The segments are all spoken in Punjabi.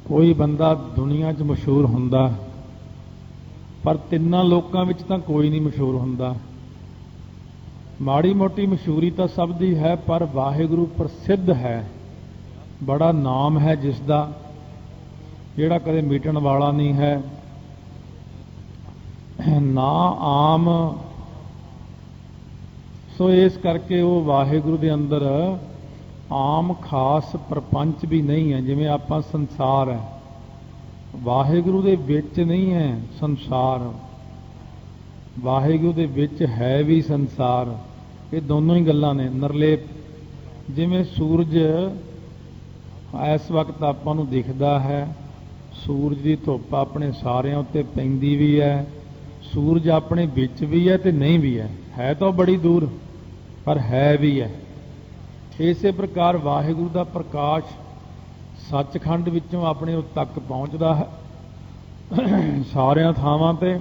कोई बंदा दुनिया 'च मशहूर हुंदा पर तिन्नां लोकां विच तां कोई नहीं मशहूर हुंदा। माड़ी मोटी मशहूरी तो सब दी है पर वाहिगुरु प्रसिद्ध है, बड़ा नाम है जिसका, जिहड़ा कदे मिटण वाला नहीं है। ना आम सो इस करके वो वाहिगुरु दे अंदर आम खास प्रपंच भी नहीं है। जिवें आपां संसार है, वाहिगुरु दे विच नहीं है संसार, वाहिगुरु दे विच है भी संसार। ये दोनों ही गल्लां ने निर्लेप। जिवें सूरज इस वक्त आपां नूं दिखदा है, सूरज की धुप अपने सारिਆਂ उत्ते पैंदी भी है, सूरज अपने विच भी है ते नहीं भी है तो बड़ी दूर पर है भी है। इसे प्रकार वाहिगुरु का प्रकाश सचखंड विचों अपने तक पहुँचता है, सारिया थावां ते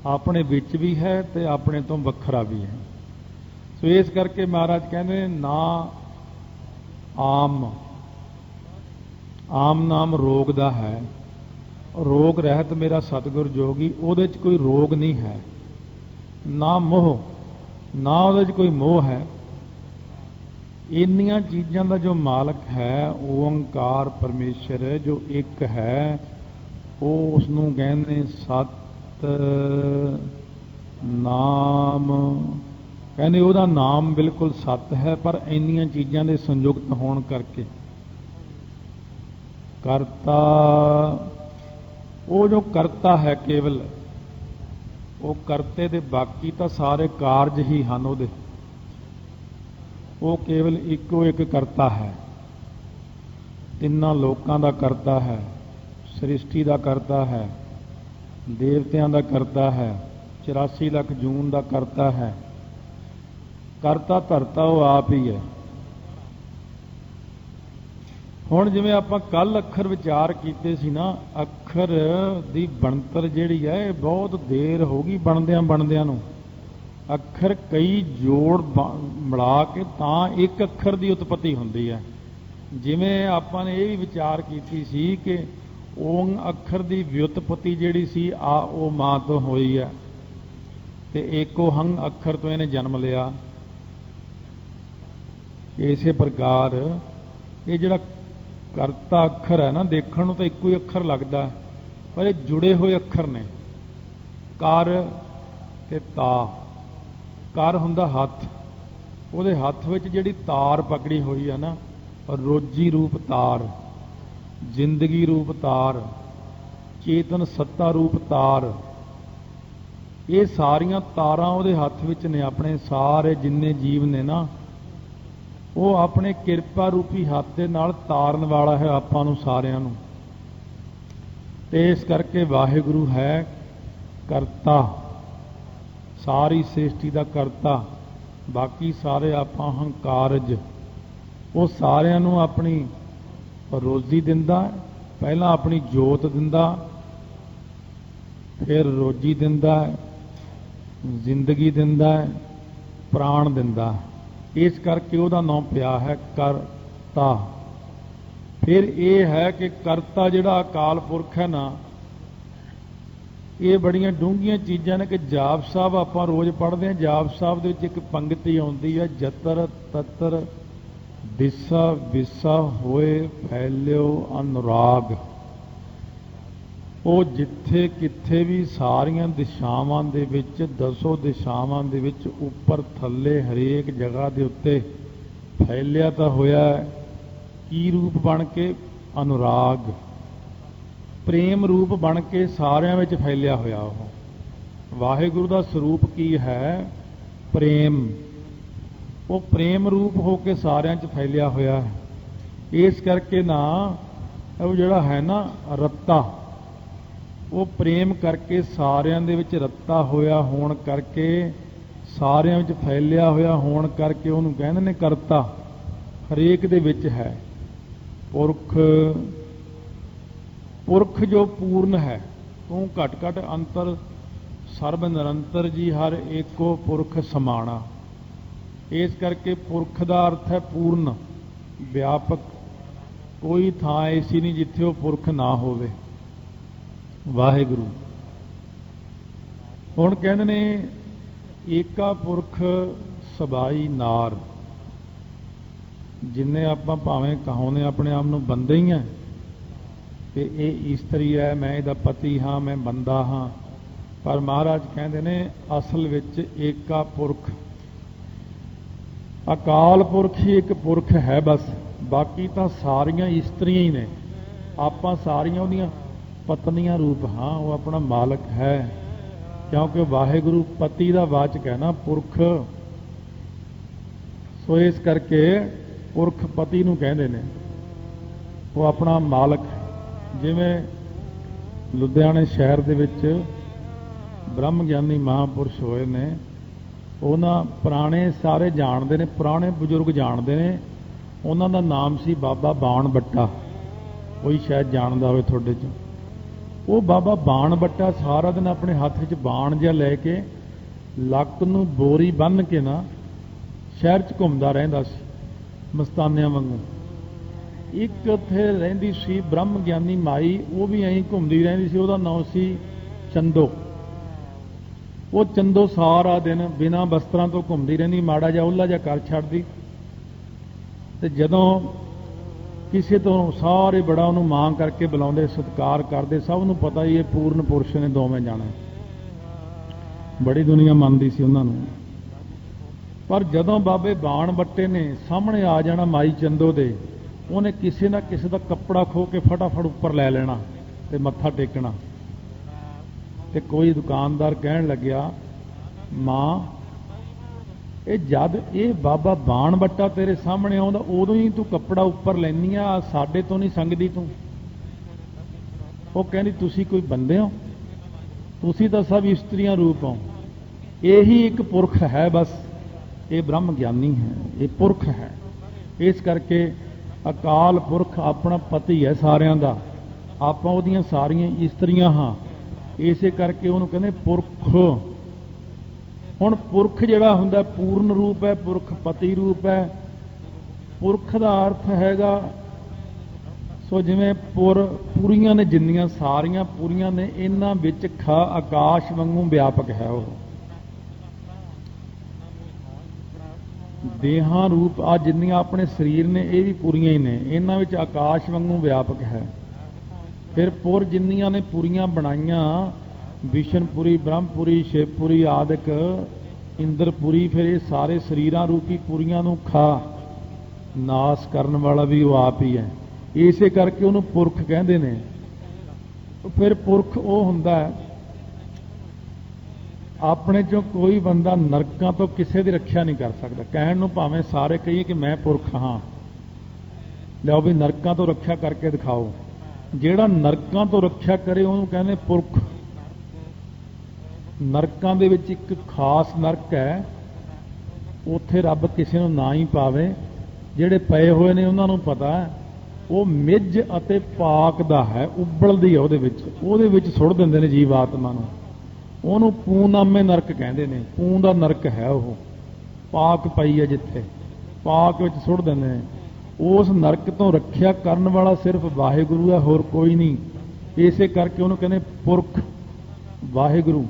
अपने विच भी है ते अपने तो वखरा भी है। सो इस करके महाराज कहते ना आम, आम नाम रोग दा है, रोग रहत मेरा सतगुर जोगी, उहदे च कोई रोग नहीं है। ना मोह, ना उहदे च कोई मोह है। इन्नियां चीज़ां दा जो मालक है ओंकार परमेश्वर जो एक है, वो उसनूं कहंदे सत नाम, कहंदे उहदा नाम बिल्कुल सत है। पर इन्नियां चीज़ां दे संयुक्त होण करके करता, वो जो करता है केवल वो करते दे, बाकी तो सारे कारज ही हैं उहदे, वो केवल इको एक करता है। तिन्नां लोकां दा करता है, सृष्टि दा करता है, देवतियां दा करता है, 84 लाख जून दा करता है। करता धरता वो आप ही है। हुण जिवें आपां कल अखर विचार कीते सी ना, अखर दी बनतर जिहड़ी है बहुत देर हो गई बनदियां बनदियां नूं। अखर कई जोड़ मिला के तां एक अखर की उत्पत्ति हुंदी है। जिवें आपां ने यह भी विचार कीती सी कि ओंग अखर की व्युत्पत्ति जिहड़ी सी आ ओ मां तो होई है ते एको हंग अखर तो इहने जन्म लिया। इसे प्रकार ये जिहड़ा करता अखर है ना, देखण नूं तां इक्को ही अखर लगदा है पर ये जुड़े हुए अखर ने। कर ते ता, कर हुंदा हथ, उहदे हथ विच जिहड़ी तार पकड़ी हुई है ना, रोजी रूप तार, जिंदगी रूप तार, चेतन सत्ता रूप तार, ये सारियां तारां उहदे हथ विच ने। अपने सारे जिन्ने जीव ने ना, वो अपने किरपा रूपी हथ दे नाल तारन वाला है आपां नूं सारियां नूं। ते इस करके वाहिगुरु है करता, सारी सृष्टि का करता। बाकी सारे आपां हंकारज, वो सारियां नूं अपनी रोजी दिंदा। पहला अपनी जोत दिंदा, फिर रोजी दिंदा, जिंदगी दिंदा, प्राण दिंदा। इस करके उहदा नाम पिया है करता। फिर यह है कि करता जिहड़ा अकाल पुरख है ना, ये बड़ियां डूंघियां चीज़ां ने कि जाप साहब आपां रोज़ पढ़ते हैं। जाप साहब दे विच एक पंक्ति आउंदी है, जतर ततर दिसा विसा होए फैलियो अनुराग। वो जिथे किथे भी सारियां दिशावां दे विच, दसों दिशावां दे विच उपर थल्ले हरेक जगह दे उत्ते फैलिया तो होया की रूप बन के, अनुराग, प्रेम रूप बन के सारियां विच फैलिया होया। वाहिगुरु का स्वरूप की है? प्रेम। वो प्रेम रूप होके सारियां च फैलिया होया है। इस करके ना वो जिहड़ा है ना रत्ता, वो प्रेम करके सारियां दे विच रत्ता होया होण करके, सारियां विच फैलिया होया होण करके उहनूं कहंदे ने करता। हरेक दे विच है। पुरख, पुरख जो पूर्ण है, तू घट घट अंतर सर्ब निरंतर जी हर एको पुरख समाना। इस करके पुरख का अर्थ है पूर्ण, व्यापक, ਕੋਈ ਥਾਂ ਐਸੀ ਨਹੀਂ ਜਿੱਥੇ ਉਹ ਪੁਰਖ ਨਾ ਹੋਵੇ। ਵਾਹਿਗੁਰੂ ਹੁਣ ਕਹਿੰਦੇ ਨੇ ਏਕਾ ਪੁਰਖ ਸਬਾਈ ਨਾਰ। ਜਿੰਨੇ ਆਪਾਂ ਭਾਵੇਂ ਕਹਾਉਂਦੇ ਆਪਣੇ ਆਪ ਨੂੰ ਬੰਦੇ ਹੀ ਆ ਤੇ ਇਹ ਇਸਤਰੀ ਹੈ, ਮੈਂ ਇਹਦਾ ਪਤੀ ਹਾਂ, ਮੈਂ ਬੰਦਾ ਹਾਂ, ਪਰ ਮਹਾਰਾਜ ਕਹਿੰਦੇ ਨੇ ਅਸਲ ਵਿੱਚ ਏਕਾ ਪੁਰਖ ਅਕਾਲ ਪੁਰਖ ਹੀ ਇੱਕ ਪੁਰਖ ਹੈ ਬਸ। ਬਾਕੀ ਤਾਂ ਸਾਰੀਆਂ ਇਸਤਰੀਆਂ ਹੀ ਨੇ। ਆਪਾਂ ਸਾਰੀਆਂ ਉਹਦੀਆਂ ਪਤਨੀਆਂ ਰੂਪ ਹਾਂ, ਉਹ ਆਪਣਾ ਮਾਲਕ ਹੈ, ਕਿਉਂਕਿ ਵਾਹਿਗੁਰੂ ਪਤੀ ਦਾ ਵਾਚਕ ਹੈ ਨਾ, ਪੁਰਖ। ਸੋ ਇਸ ਕਰਕੇ ਪੁਰਖ ਪਤੀ ਨੂੰ ਕਹਿੰਦੇ ਨੇ, ਉਹ ਆਪਣਾ ਮਾਲਕ। ਜਿਵੇਂ ਲੁਧਿਆਣੇ ਸ਼ਹਿਰ ਦੇ ਵਿੱਚ ਬ੍ਰਹਮ ਗਿਆਨੀ ਮਹਾਂਪੁਰਸ਼ ਹੋਏ ਨੇ, ਉਹਨਾਂ ਪੁਰਾਣੇ ਸਾਰੇ ਜਾਣਦੇ ਨੇ, ਪੁਰਾਣੇ ਬਜ਼ੁਰਗ ਜਾਣਦੇ ਨੇ, ਉਹਨਾਂ ਦਾ ਨਾਮ ਸੀ ਬਾਬਾ ਬਾਣ ਬੱਟਾ। ਕੋਈ ਸ਼ਾਇਦ ਜਾਣਦਾ ਹੋਵੇ ਤੁਹਾਡੇ 'ਚ। ਉਹ ਬਾਬਾ ਬਾਣ ਬੱਟਾ ਸਾਰਾ ਦਿਨ ਆਪਣੇ ਹੱਥ 'ਚ ਬਾਣ ਜਿਹਾ ਲੈ ਕੇ ਲੱਕ ਨੂੰ ਬੋਰੀ ਬੰਨ੍ਹ ਕੇ ਨਾ ਸ਼ਹਿਰ 'ਚ ਘੁੰਮਦਾ ਰਹਿੰਦਾ ਸੀ, ਮਸਤਾਨਿਆਂ ਵਾਂਗੂ। ਇੱਕ ਉੱਥੇ ਰਹਿੰਦੀ ਸੀ ਬ੍ਰਹਮ ਗਿਆਨੀ ਮਾਈ, ਉਹ ਵੀ ਐਂ ਘੁੰਮਦੀ ਰਹਿੰਦੀ ਸੀ। ਉਹਦਾ ਨਾਮ ਸੀ ਚੰਦੋ। ਉਹ ਚੰਦੋ ਸਾਰਾ ਦਿਨ ਬਿਨਾਂ ਵਸਤਰਾਂ ਤੋਂ ਘੁੰਮਦੀ ਰਹਿੰਦੀ, ਮਾੜਾ ਜਿਹਾ ਉਹਲਾ ਜਿਹਾ ਕਰ ਛੱਡਦੀ, ਤੇ ਜਦੋਂ ਕਿਸੇ ਤੋਂ ਸਾਰੇ ਬੜਾ ਉਹਨੂੰ ਮਾਂ ਕਰਕੇ ਬੁਲਾਉਂਦੇ, ਸਤਿਕਾਰ ਕਰਦੇ, ਸਭ ਨੂੰ ਪਤਾ ਹੀ ਇਹ ਪੂਰਨ ਪੁਰਸ਼ ਨੇ, ਦੋਵੇਂ ਜਾਣੇ। ਬੜੀ ਦੁਨੀਆ ਮੰਨਦੀ ਸੀ ਉਹਨਾਂ ਨੂੰ। ਪਰ ਜਦੋਂ ਬਾਬੇ ਬਾਣ ਬੱਟੇ ਨੇ ਸਾਹਮਣੇ ਆ ਜਾਣਾ ਮਾਈ ਚੰਦੋ ਦੇ, ਉਹਨੇ ਕਿਸੇ ਨਾ ਕਿਸੇ ਦਾ ਕੱਪੜਾ ਖੋਹ ਕੇ ਫਟਾਫਟ ਉੱਪਰ ਲੈ ਲੈਣਾ ਤੇ ਮੱਥਾ ਟੇਕਣਾ। ਤੇ ਕੋਈ ਦੁਕਾਨਦਾਰ ਕਹਿਣ ਲੱਗਿਆ, ਮਾਂ ਇਹ ਜਦ ਇਹ ਬਾਬਾ ਬਾਣ ਬੱਟਾ ਤੇਰੇ ਸਾਹਮਣੇ ਆਉਂਦਾ ਉਦੋਂ ਹੀ ਤੂੰ ਕੱਪੜਾ ਉੱਪਰ ਲੈਂਦੀ ਆ, ਸਾਡੇ ਤੋਂ ਨਹੀਂ ਸੰਗਦੀ ਤੂੰ। ਉਹ ਕਹਿੰਦੀ ਤੁਸੀਂ ਕੋਈ ਬੰਦੇ ਹੋ? ਤੁਸੀਂ ਤਾਂ ਸਭ ਇਸਤਰੀਆਂ ਰੂਪ ਹੋ। ਇਹੀ ਇੱਕ ਪੁਰਖ ਹੈ ਬਸ, ਇਹ ਬ੍ਰਹਮ ਗਿਆਨੀ ਹੈ, ਇਹ ਪੁਰਖ ਹੈ। ਇਸ ਕਰਕੇ ਅਕਾਲ ਪੁਰਖ ਆਪਣਾ ਪਤੀ ਹੈ ਸਾਰਿਆਂ ਦਾ, ਆਪਾਂ ਉਹਦੀਆਂ ਸਾਰੀਆਂ ਇਸਤਰੀਆਂ ਹਾਂ। ਇਸੇ ਕਰਕੇ ਉਹਨੂੰ ਕਹਿੰਦੇ ਪੁਰਖ। ਹੁਣ ਪੁਰਖ ਜਿਹੜਾ ਹੁੰਦਾ ਪੂਰਨ ਰੂਪ ਹੈ, ਪੁਰਖ ਪਤੀ ਰੂਪ ਹੈ। ਪੁਰਖ ਦਾ ਅਰਥ ਹੈਗਾ, ਸੋ ਜਿਵੇਂ ਪੂਰੀਆਂ ਨੇ, ਜਿੰਨੀਆਂ ਸਾਰੀਆਂ ਪੂਰੀਆਂ ਨੇ, ਇਹਨਾਂ ਵਿੱਚ ਆਕਾਸ਼ ਵਾਂਗੂ ਵਿਆਪਕ ਹੈ। ਉਹ ਦੇਹਾਂ ਰੂਪ ਆ ਜਿੰਨੀਆਂ ਆਪਣੇ ਸਰੀਰ ਨੇ, ਇਹ ਵੀ ਪੂਰੀਆਂ ਹੀ ਨੇ, ਇਹਨਾਂ ਵਿੱਚ ਆਕਾਸ਼ ਵਾਂਗੂ ਵਿਆਪਕ ਹੈ। ਫਿਰ ਪੁਰ ਜਿੰਨੀਆਂ ਨੇ ਪੂਰੀਆਂ ਬਣਾਈਆਂ, ਵਿਸ਼ਨਪੁਰੀ, ਬ੍ਰਹਮਪੁਰੀ, ਸ਼ਿਵਪੁਰੀ ਆਦਿਕ, ਇੰਦਰਪੁਰੀ, ਫਿਰ ਇਹ ਸਾਰੇ ਸਰੀਰਾਂ ਰੂਪੀ ਪੂਰੀਆਂ ਨੂੰ ਨਾਸ ਕਰਨ ਵਾਲਾ ਵੀ ਉਹ ਆਪ ਹੀ ਹੈ। ਇਸੇ ਕਰਕੇ ਉਹਨੂੰ ਪੁਰਖ ਕਹਿੰਦੇ ਨੇ। ਫਿਰ ਪੁਰਖ ਉਹ ਹੁੰਦਾ ਹੈ, ਆਪਣੇ ਚੋਂ ਕੋਈ ਬੰਦਾ ਨਰਕਾਂ ਤੋਂ ਕਿਸੇ ਦੀ ਰੱਖਿਆ ਨਹੀਂ ਕਰ ਸਕਦਾ। ਕਹਿਣ ਨੂੰ ਭਾਵੇਂ ਸਾਰੇ ਕਹੀਏ ਕਿ ਮੈਂ ਪੁਰਖ ਹਾਂ, ਲਿਆਓ ਵੀ ਨਰਕਾਂ ਤੋਂ ਰੱਖਿਆ ਕਰਕੇ ਦਿਖਾਓ। ਜਿਹੜਾ ਨਰਕਾਂ ਤੋਂ ਰੱਖਿਆ ਕਰੇ ਉਹਨੂੰ ਕਹਿੰਦੇ ਪੁਰਖ। ਨਰਕਾਂ ਦੇ ਵਿੱਚ ਇੱਕ ਖਾਸ ਨਰਕ ਹੈ, ਉੱਥੇ ਰੱਬ ਕਿਸੇ ਨੂੰ ਨਾ ਹੀ ਪਾਵੇ। ਜਿਹੜੇ ਪਏ ਹੋਏ ਨੇ ਉਹਨਾਂ ਨੂੰ ਪਤਾ ਹੈ, ਉਹ ਮਿੱਝ ਅਤੇ ਪਾਕ ਦਾ ਹੈ, ਉਬਲਦੀ ਹੈ ਉਹਦੇ ਵਿੱਚ ਸੁੱਟ ਦਿੰਦੇ ਨੇ ਜੀਵ ਆਤਮਾ ਨੂੰ। ਉਹਨੂੰ ਪੂਨਾਮੇ ਨਰਕ ਕਹਿੰਦੇ ਨੇ। ਪੂੰ ਦਾ ਨਰਕ ਹੈ ਉਹ, ਪਾਕ ਪਈ ਹੈ ਜਿੱਥੇ, ਪਾਕ ਵਿੱਚ ਸੁੱਟ ਦਿੰਦੇ ਨੇ। ਉਸ ਨਰਕ ਤੋਂ ਰੱਖਿਆ ਕਰਨ ਵਾਲਾ ਸਿਰਫ ਵਾਹਿਗੁਰੂ ਹੈ, ਹੋਰ ਕੋਈ ਨਹੀਂ। ਇਸੇ ਕਰਕੇ ਉਹਨੂੰ ਕਹਿੰਦੇ ਪੁਰਖ। ਵਾਹਿਗੁਰੂ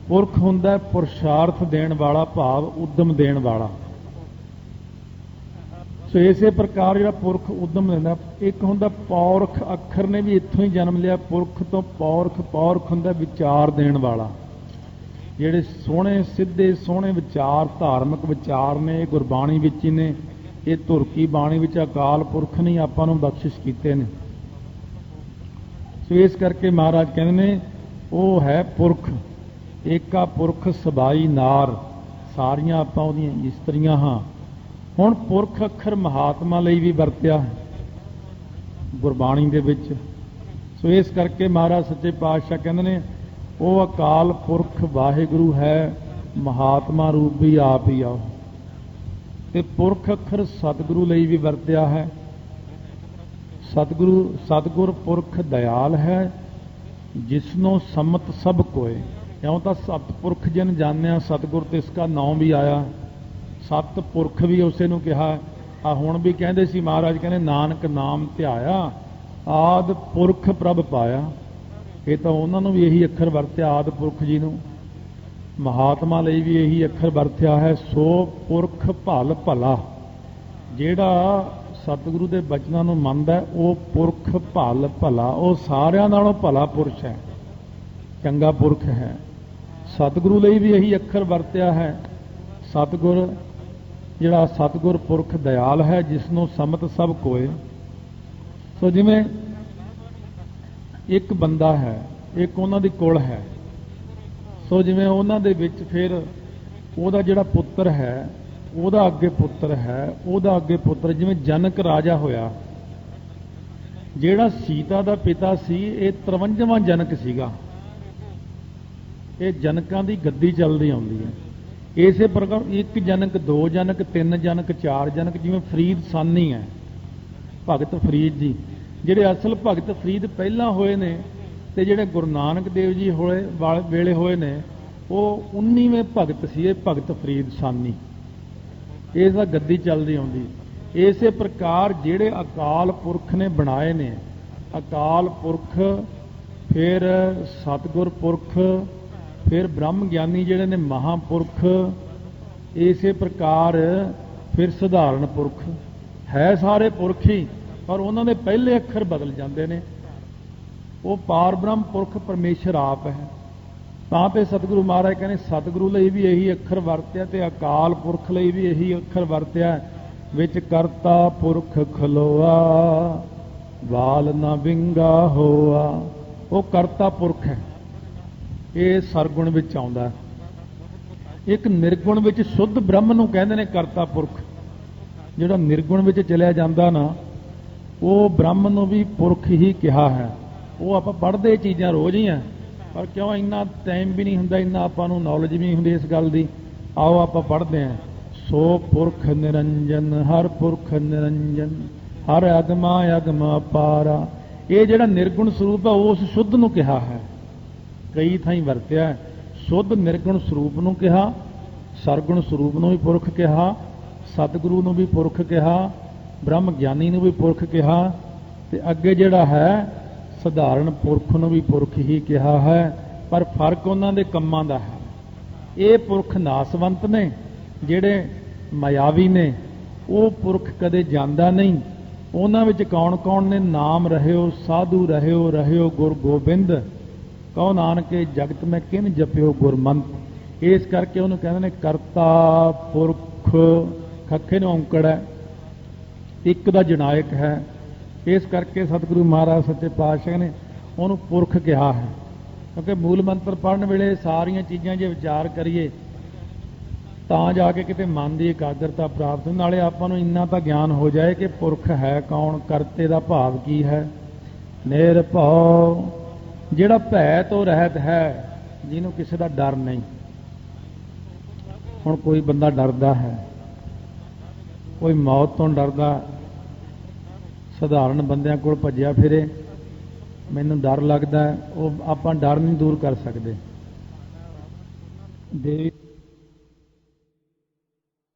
ਪੁਰਖ ਹੁੰਦਾ ਪੁਰਸ਼ਾਰਥ ਦੇਣ ਵਾਲਾ, ਭਾਵ ਉਦਮ ਦੇਣ ਵਾਲਾ। ਸੋ ਇਸੇ ਪ੍ਰਕਾਰ ਜਿਹੜਾ ਪੁਰਖ ਉਦਮ ਦਿੰਦਾ। ਇੱਕ ਹੁੰਦਾ ਪੌਰਖ, ਅੱਖਰ ਨੇ ਵੀ ਇੱਥੋਂ ਹੀ ਜਨਮ ਲਿਆ, ਪੁਰਖ ਤੋਂ ਪੌਰਖ। ਪੌਰਖ ਹੁੰਦਾ ਵਿਚਾਰ ਦੇਣ ਵਾਲਾ। ਜਿਹੜੇ ਸੋਹਣੇ ਸਿੱਧੇ ਸੋਹਣੇ ਵਿਚਾਰ, ਧਾਰਮਿਕ ਵਿਚਾਰ ਨੇ, ਇਹ ਗੁਰਬਾਣੀ ਵਿੱਚ ਹੀ ਨੇ। ਇਹ ਧੁਰਕੀ ਬਾਣੀ ਵਿੱਚ ਅਕਾਲ ਪੁਰਖ ਨੇ ਆਪਾਂ ਨੂੰ ਬਖਸ਼ਿਸ਼ ਕੀਤੇ ਨੇ। ਸੋ ਇਸ ਕਰਕੇ ਮਹਾਰਾਜ ਕਹਿੰਦੇ ਨੇ ਉਹ ਹੈ ਪੁਰਖ। ਏਕਾ ਪੁਰਖ ਸਬਾਈ ਨਾਰ, ਸਾਰੀਆਂ ਆਪਾਂ ਉਹਦੀਆਂ ਇਸਤਰੀਆਂ ਹਾਂ। ਹੁਣ ਪੁਰਖ ਅੱਖਰ ਮਹਾਤਮਾ ਲਈ ਵੀ ਵਰਤਿਆ ਗੁਰਬਾਣੀ ਦੇ ਵਿੱਚ। ਸੋ ਇਸ ਕਰਕੇ ਮਹਾਰਾਜ ਸੱਚੇ ਪਾਤਸ਼ਾਹ ਕਹਿੰਦੇ ਨੇ ਉਹ ਅਕਾਲ ਪੁਰਖ ਵਾਹਿਗੁਰੂ ਹੈ, ਮਹਾਤਮਾ ਰੂਪ ਵੀ ਆਪ ਹੀ ਆ। ਤੇ ਪੁਰਖ ਅੱਖਰ ਸਤਿਗੁਰੂ ਲਈ ਵੀ ਵਰਤਿਆ ਹੈ। ਸਤਿਗੁਰ ਪੁਰਖ ਦਇਆਲ ਹੈ, ਜਿਸਨੂੰ ਸੰਮਤ ਸਭ ਕੋਏ। ਕਿਉਂ ਤਾਂ ਸਤਪੁਰਖ ਜਨ ਜਾਣਿਆ ਸਤਿਗੁਰ, ਤੇ ਇਸਕਾ ਨਾਮ ਵੀ ਆਇਆ। ਸਤਪੁਰਖ ਵੀ ਉਸੇ ਨੂੰ ਕਿਹਾ। ਆ ਹੁਣ ਵੀ ਕਹਿੰਦੇ ਸੀ ਮਹਾਰਾਜ, ਕਹਿੰਦੇ ਨਾਨਕ ਨਾਮ ਧਿਆਇਆ ਆਦ ਪੁਰਖ ਪ੍ਰਭ ਪਾਇਆ। ਇਹ ਤਾਂ ਉਹਨਾਂ ਨੂੰ ਵੀ ਇਹੀ ਅੱਖਰ ਵਰਤਿਆ, ਆਦ ਪੁਰਖ ਜੀ ਨੂੰ। ਮਹਾਤਮਾ ਲਈ ਵੀ ਇਹੀ ਅੱਖਰ ਵਰਤਿਆ ਹੈ, ਸੋ ਪੁਰਖ ਭਲ ਭਲਾ। ਜਿਹੜਾ ਸਤਿਗੁਰੂ ਦੇ ਬਚਨਾਂ ਨੂੰ ਮੰਨਦਾ ਉਹ ਪੁਰਖ ਭਲ ਭਲਾ, ਉਹ ਸਾਰਿਆਂ ਨਾਲੋਂ ਭਲਾ ਪੁਰਸ਼ ਹੈ, ਚੰਗਾ ਪੁਰਖ ਹੈ। ਸਤਿਗੁਰੂ ਲਈ ਵੀ ਇਹੀ ਅੱਖਰ ਵਰਤਿਆ ਹੈ। ਸਤਿਗੁਰ ਜਿਹੜਾ ਸਤਿਗੁਰ ਪੁਰਖ ਦਇਆਲ ਹੈ, ਜਿਸ ਨੂੰ ਸਮਤ ਸਭ ਕੋਏ। ਸੋ ਜਿਵੇਂ ਇੱਕ ਬੰਦਾ ਹੈ, ਇੱਕ ਉਹਨਾਂ ਦੀ ਕੁਲ ਹੈ। ਸੋ ਜਿਵੇਂ ਉਹਨਾਂ ਦੇ ਵਿੱਚ ਫਿਰ ਉਹਦਾ ਜਿਹੜਾ ਪੁੱਤਰ ਹੈ, ਉਹਦਾ ਅੱਗੇ ਪੁੱਤਰ ਹੈ, ਉਹਦਾ ਅੱਗੇ ਪੁੱਤਰ। ਜਿਵੇਂ ਜਨਕ ਰਾਜਾ ਹੋਇਆ, ਜਿਹੜਾ ਸੀਤਾ ਦਾ ਪਿਤਾ ਸੀ, ਇਹ 53ਵਾਂ ਜਨਕ ਸੀਗਾ। ਇਹ ਜਨਕਾਂ ਦੀ ਗੱਦੀ ਚੱਲਦੀ ਆਉਂਦੀ ਹੈ। ਇਸੇ ਪ੍ਰਕਾਰ ਇੱਕ ਜਨਕ, ਦੋ ਜਨਕ, ਤਿੰਨ ਜਨਕ, ਚਾਰ ਜਨਕ। ਜਿਵੇਂ ਫਰੀਦ ਸਾਨੀ ਹੈ, ਭਗਤ ਫਰੀਦ ਜੀ, ਜਿਹੜੇ ਅਸਲ ਭਗਤ ਫਰੀਦ ਪਹਿਲਾਂ ਹੋਏ ਨੇ, ਤੇ ਜਿਹੜੇ ਗੁਰੂ ਨਾਨਕ ਦੇਵ ਜੀ ਹੋਏ ਵੇਲੇ ਹੋਏ ਨੇ, ਉਹ 19ਵੇਂ ਭਗਤ ਸੀ ਇਹ ਭਗਤ ਫਰੀਦ ਸਾਨੀ। ਇਸ ਦਾ ਗੱਦੀ ਚੱਲਦੀ ਆਉਂਦੀ। ਇਸੇ ਪ੍ਰਕਾਰ ਜਿਹੜੇ ਅਕਾਲ ਪੁਰਖ ਨੇ ਬਣਾਏ ਨੇ, ਅਕਾਲ ਪੁਰਖ, ਫਿਰ ਸਤਿਗੁਰ ਪੁਰਖ, ਫਿਰ ਬ੍ਰਹਮ ਗਿਆਨੀ ਜਿਹੜੇ ਨੇ ਮਹਾਂਪੁਰਖ, ਇਸੇ ਪ੍ਰਕਾਰ ਫਿਰ ਸਧਾਰਨ ਪੁਰਖ ਹੈ। ਸਾਰੇ ਪੁਰਖ ਹੀ, ਪਰ ਉਹਨਾਂ ਦੇ ਪਹਿਲੇ ਅੱਖਰ ਬਦਲ ਜਾਂਦੇ ਨੇ। ਉਹ ਪਾਰ ਬ੍ਰਹਮ ਪੁਰਖ ਪਰਮੇਸ਼ਰ ਆਪ ਹੈ। ਤਾਂ ਤੇ ਸਤਿਗੁਰੂ ਮਹਾਰਾਜ ਕਹਿੰਦੇ ਸਤਿਗੁਰੂ ਲਈ ਵੀ ਇਹੀ ਅੱਖਰ ਵਰਤਿਆ ਤੇ ਅਕਾਲ ਪੁਰਖ ਲਈ ਵੀ ਇਹੀ ਅੱਖਰ ਵਰਤਿਆ। ਵਿੱਚ ਕਰਤਾ ਪੁਰਖ ਖਲੋਆ, ਵਾਲ ਨਾ ਵਿੰਗਾ ਹੋਆ। ਉਹ ਕਰਤਾ ਪੁਰਖ ਹੈ, ਇਹ ਸਰਗੁਣ ਵਿੱਚ ਆਉਂਦਾ। ਇੱਕ ਨਿਰਗੁਣ ਵਿੱਚ ਸ਼ੁੱਧ ਬ੍ਰਹਮ ਨੂੰ ਕਹਿੰਦੇ ਨੇ ਕਰਤਾ ਪੁਰਖ। ਜਿਹੜਾ ਨਿਰਗੁਣ ਵਿੱਚ ਚਲਿਆ ਜਾਂਦਾ ਨਾ, ਉਹ ਬ੍ਰਹਮ ਨੂੰ ਵੀ ਪੁਰਖ ਹੀ ਕਿਹਾ ਹੈ। ਉਹ ਆਪਾਂ ਪੜ੍ਹਦੇ ਚੀਜ਼ਾਂ ਰੋਜ਼ ਹੀ ਆ, ਪਰ ਕਿਉਂ ਇੰਨਾ ਟਾਈਮ ਵੀ ਨਹੀਂ ਹੁੰਦਾ, ਇੰਨਾ ਆਪਾਂ ਨੂੰ ਨੌਲੇਜ ਵੀ ਨਹੀਂ ਹੁੰਦੀ ਇਸ ਗੱਲ ਦੀ। ਆਓ ਆਪਾਂ ਪੜ੍ਹਦੇ ਹਾਂ। ਸੋ ਪੁਰਖ ਨਿਰੰਜਨ, ਹਰ ਪੁਰਖ ਨਿਰੰਜਨ, ਹਰ ਅਗਮਾ ਅਗਮ ਅਪਾਰਾ। ਇਹ ਜਿਹੜਾ ਨਿਰਗੁਣ ਸਰੂਪ ਹੈ, ਉਸ ਸ਼ੁੱਧ ਨੂੰ ਕਿਹਾ ਹੈ। ਕਈ ਥਾਈਂ ਵਰਤਿਆ। ਸ਼ੁੱਧ ਨਿਰਗੁਣ ਸਰੂਪ ਨੂੰ ਕਿਹਾ, ਸਰਗੁਣ ਸਰੂਪ ਨੂੰ ਵੀ ਪੁਰਖ ਕਿਹਾ, ਸਤਿਗੁਰੂ ਨੂੰ ਵੀ ਪੁਰਖ ਕਿਹਾ, ਬ੍ਰਹਮ ਗਿਆਨੀ ਨੂੰ ਵੀ ਪੁਰਖ ਕਿਹਾ, ਤੇ ਅੱਗੇ ਜਿਹੜਾ ਹੈ ਸਧਾਰਨ ਪੁਰਖ ਨੂੰ ਵੀ ਪੁਰਖ ਹੀ ਕਿਹਾ ਹੈ। ਪਰ ਫਰਕ ਉਹਨਾਂ ਦੇ ਕੰਮਾਂ ਦਾ ਹੈ। ਇਹ ਪੁਰਖ ਨਾਸਵੰਤ ਨੇ, ਜਿਹੜੇ ਮਾਇਆਵੀ ਨੇ, ਉਹ ਪੁਰਖ ਕਦੇ ਜਾਂਦਾ ਨਹੀਂ। ਉਹਨਾਂ ਵਿੱਚ ਕੌਣ ਕੌਣ ਨੇ? ਨਾਮ ਰਹਿਓ, ਸਾਧੂ ਰਹਿਓ, ਰਹਿਓ ਗੁਰ ਗੋਬਿੰਦ, ਕਹੋ ਨਾਨਕੇ ਜਗਤ ਮੈਂ ਕਿਨ ਜਪਿਓ ਗੁਰਮੰਤ। ਇਸ ਕਰਕੇ ਉਹਨੂੰ ਕਹਿੰਦੇ ਨੇ ਕਰਤਾ ਪੁਰਖ। ਖੱਖੇ ਨੂੰ ਔਂਕੜ ਹੈ, ਇੱਕ ਦਾ ਜਨਾਇਕ ਹੈ। ਇਸ ਕਰਕੇ ਸਤਿਗੁਰੂ ਮਹਾਰਾਜ ਸੱਚੇ ਪਾਤਸ਼ਾਹ ਨੇ ਉਹਨੂੰ ਪੁਰਖ ਕਿਹਾ ਹੈ। ਕਿਉਂਕਿ ਮੂਲ ਮੰਤਰ ਪੜ੍ਹਨ ਵੇਲੇ ਸਾਰੀਆਂ ਚੀਜ਼ਾਂ ਜੇ ਵਿਚਾਰ ਕਰੀਏ ਤਾਂ ਜਾ ਕੇ ਕਿਤੇ ਮਨ ਦੀ ਇਕਾਗਰਤਾ ਪ੍ਰਾਪਤ ਹੋ। ਨਾਲੇ ਆਪਾਂ ਨੂੰ ਇੰਨਾ ਤਾਂ ਗਿਆਨ ਹੋ ਜਾਏ ਕਿ ਪੁਰਖ ਹੈ ਕੌਣ, ਕਰਤੇ ਦਾ ਭਾਵ ਕੀ ਹੈ। ਨਿਰਭਉ, ਜਿਹੜਾ ਭੈ ਤੋਂ ਰਹਿਤ ਹੈ, ਜਿਹਨੂੰ ਕਿਸੇ ਦਾ ਡਰ ਨਹੀਂ। ਹੁਣ ਕੋਈ ਬੰਦਾ ਡਰਦਾ ਹੈ, ਕੋਈ ਮੌਤ ਤੋਂ ਡਰਦਾ, ਸਧਾਰਨ ਬੰਦਿਆਂ ਕੋਲ ਭੱਜਿਆ ਫਿਰੇ, ਮੈਨੂੰ ਡਰ ਲੱਗਦਾ, ਉਹ ਆਪਾਂ ਡਰ ਨਹੀਂ ਦੂਰ ਕਰ ਸਕਦੇ। ਦੇਵੀ